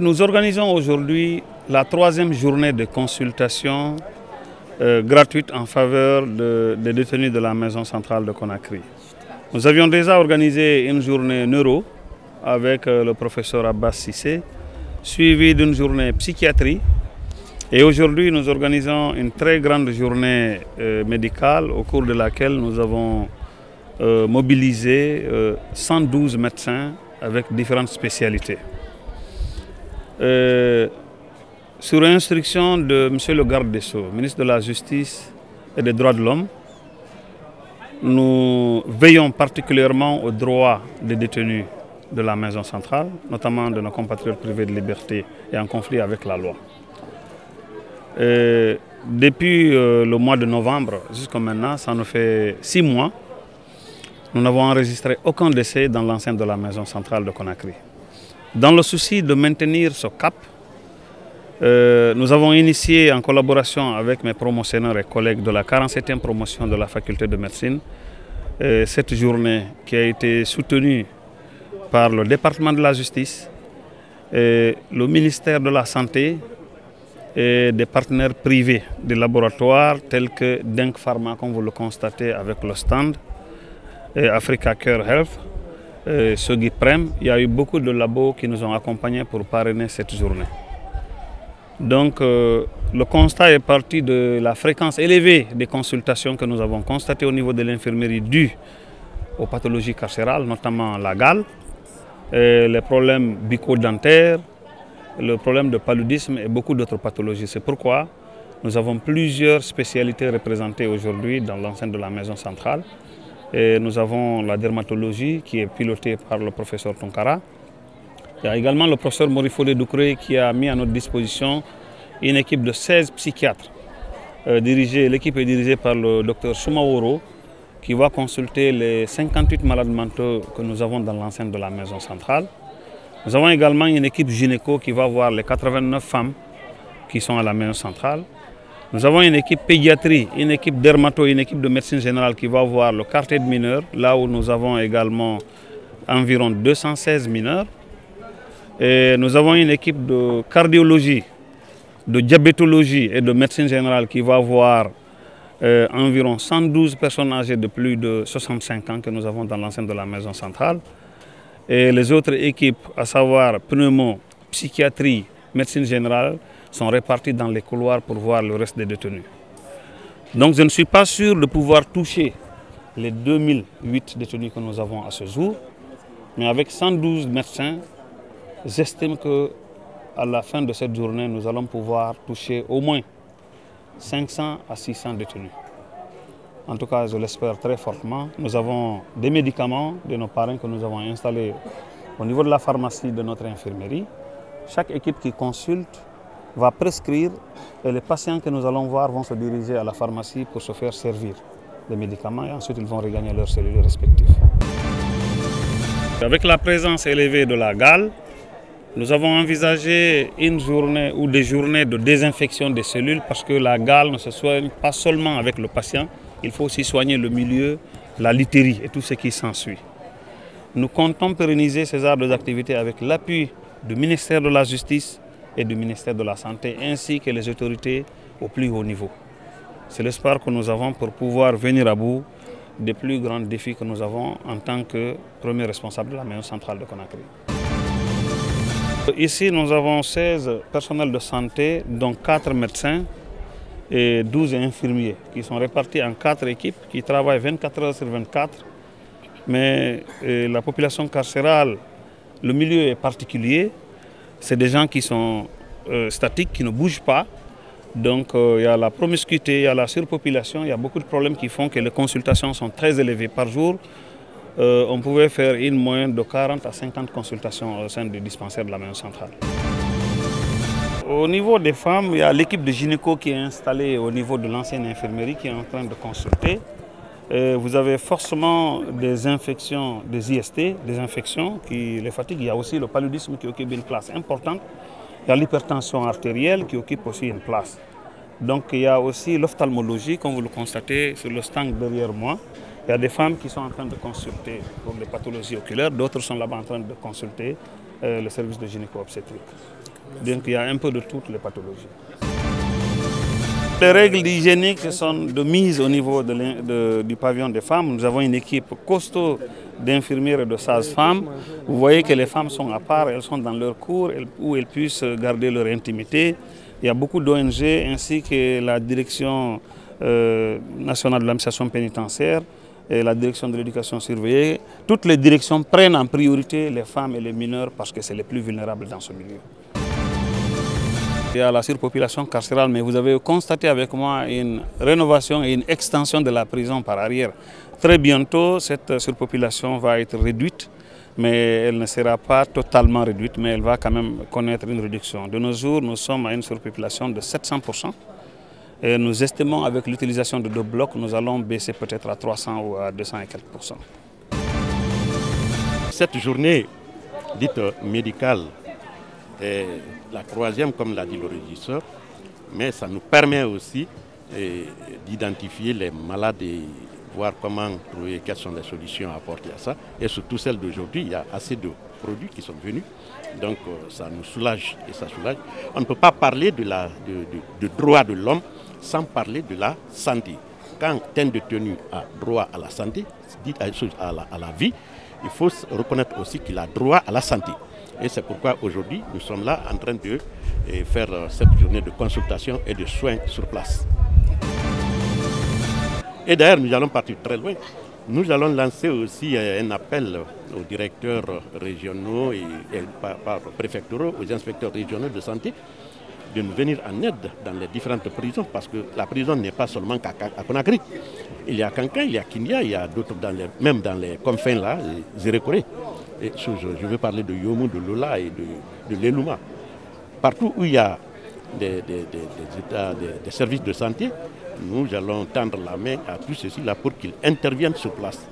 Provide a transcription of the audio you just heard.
Nous organisons aujourd'hui la 3e journée de consultation gratuite en faveur des détenus de la maison centrale de Conakry. Nous avions déjà organisé une journée neuro avec le professeur Abbas Sissé, suivie d'une journée psychiatrie. Et aujourd'hui, nous organisons une très grande journée médicale au cours de laquelle nous avons mobilisé 112 médecins avec différentes spécialités. Sur instruction de M. le garde des Sceaux, ministre de la Justice et des Droits de l'Homme, nous veillons particulièrement aux droits des détenus de la maison centrale, notamment de nos compatriotes privés de liberté et en conflit avec la loi. Depuis le mois de novembre jusqu'à maintenant, ça nous fait 6 mois, nous n'avons enregistré aucun décès dans l'enceinte de la maison centrale de Conakry. Dans le souci de maintenir ce cap, nous avons initié en collaboration avec mes promotionnaires et collègues de la 47e promotion de la faculté de médecine cette journée qui a été soutenue par le département de la justice, le ministère de la santé et des partenaires privés des laboratoires tels que Denk Pharma, comme vous le constatez avec le stand, et Africa Care Health, Sogui Prem. Il y a eu beaucoup de labos qui nous ont accompagnés pour parrainer cette journée. Donc le constat est parti de la fréquence élevée des consultations que nous avons constatées au niveau de l'infirmerie dues aux pathologies carcérales, notamment la gale, les problèmes bucco-dentaires, le problème de paludisme et beaucoup d'autres pathologies. C'est pourquoi nous avons plusieurs spécialités représentées aujourd'hui dans l'enceinte de la maison centrale. Et nous avons la dermatologie qui est pilotée par le professeur Tonkara. Il y a également le professeur Morifode Doucouré qui a mis à notre disposition une équipe de 16 psychiatres. L'équipe est dirigée par le docteur Soumaworo qui va consulter les 58 malades mentaux que nous avons dans l'enceinte de la maison centrale. Nous avons également une équipe gynéco qui va voir les 89 femmes qui sont à la maison centrale. Nous avons une équipe pédiatrie, une équipe dermato, une équipe de médecine générale qui va voir le quartier de mineurs, là où nous avons également environ 216 mineurs. Et nous avons une équipe de cardiologie, de diabétologie et de médecine générale qui va voir environ 112 personnes âgées de plus de 65 ans que nous avons dans l'enceinte de la maison centrale. Et les autres équipes, à savoir pneumo, psychiatrie, médecine générale, sont réparties dans les couloirs pour voir le reste des détenus. Donc je ne suis pas sûr de pouvoir toucher les 2008 détenus que nous avons à ce jour, mais avec 112 médecins, j'estime qu'à la fin de cette journée, nous allons pouvoir toucher au moins 500 à 600 détenus. En tout cas, je l'espère très fortement. Nous avons des médicaments de nos parrains que nous avons installés au niveau de la pharmacie de notre infirmerie. Chaque équipe qui consulte va prescrire et les patients que nous allons voir vont se diriger à la pharmacie pour se faire servir des médicaments et ensuite ils vont regagner leurs cellules respectives. Avec la présence élevée de la gale, nous avons envisagé une journée ou des journées de désinfection des cellules parce que la gale ne se soigne pas seulement avec le patient, il faut aussi soigner le milieu, la literie et tout ce qui s'ensuit. Nous comptons pérenniser ces arbres d'activité avec l'appui du ministère de la Justice et du ministère de la Santé ainsi que les autorités au plus haut niveau. C'est l'espoir que nous avons pour pouvoir venir à bout des plus grands défis que nous avons en tant que premier responsable de la maison centrale de Conakry. Ici, nous avons 16 personnels de santé, dont 4 médecins et 12 infirmiers qui sont répartis en 4 équipes qui travaillent 24 heures sur 24. Mais la population carcérale, le milieu est particulier. C'est des gens qui sont statiques, qui ne bougent pas. Donc il y a la promiscuité, il y a la surpopulation, il y a beaucoup de problèmes qui font que les consultations sont très élevées par jour. On pouvait faire une moyenne de 40 à 50 consultations au sein du dispensaire de la maison centrale. Au niveau des femmes, il y a l'équipe de gynéco qui est installée au niveau de l'ancienne infirmerie qui est en train de consulter. Vous avez forcément des infections, des IST, des infections qui les fatiguent. Il y a aussi le paludisme qui occupe une place importante. Il y a l'hypertension artérielle qui occupe aussi une place. Donc il y a aussi l'ophtalmologie, comme vous le constatez sur le stand derrière moi. Il y a des femmes qui sont en train de consulter pour des pathologies oculaires, d'autres sont là-bas en train de consulter le service de gynéco-obstétrique. Donc il y a un peu de toutes les pathologies. Les règles hygiéniques sont de mise au niveau du pavillon des femmes. Nous avons une équipe costaud d'infirmières et de sages-femmes. Vous voyez que les femmes sont à part, elles sont dans leur cour où elles puissent garder leur intimité. Il y a beaucoup d'ONG ainsi que la direction nationale de l'administration pénitentiaire et la direction de l'éducation surveillée. Toutes les directions prennent en priorité les femmes et les mineurs parce que c'est les plus vulnérables dans ce milieu. Il y a la surpopulation carcérale, mais vous avez constaté avec moi une rénovation et une extension de la prison par arrière. Très bientôt, cette surpopulation va être réduite, mais elle ne sera pas totalement réduite, mais elle va quand même connaître une réduction. De nos jours, nous sommes à une surpopulation de 700%. Et nous estimons avec l'utilisation de 2 blocs, nous allons baisser peut-être à 300 ou à 200 et quelques %. Cette journée dite médicale est la 3e, comme l'a dit le régisseur, mais ça nous permet aussi d'identifier les malades et voir comment trouver quelles sont les solutions à apporter à ça. Et surtout celle d'aujourd'hui, il y a assez de produits qui sont venus, donc ça nous soulage et ça soulage. On ne peut pas parler de droit de l'homme sans parler de la santé. Quand un détenu a droit à la santé, à la vie, il faut reconnaître aussi qu'il a droit à la santé. Et c'est pourquoi aujourd'hui, nous sommes là en train de faire cette journée de consultation et de soins sur place. Et d'ailleurs, nous allons partir très loin. Nous allons lancer aussi un appel aux directeurs régionaux et préfectoraux, aux inspecteurs régionaux de santé, de nous venir en aide dans les différentes prisons, parce que la prison n'est pas seulement à Conakry. Il y a Kankan, il y a Kinya, il y a d'autres, même dans les confins là, Zérékoré. Et je veux parler de Yomou, de Lola et de Lelouma. Partout où il y a des services de santé, nous allons tendre la main à tous ceux-là pour qu'ils interviennent sur place.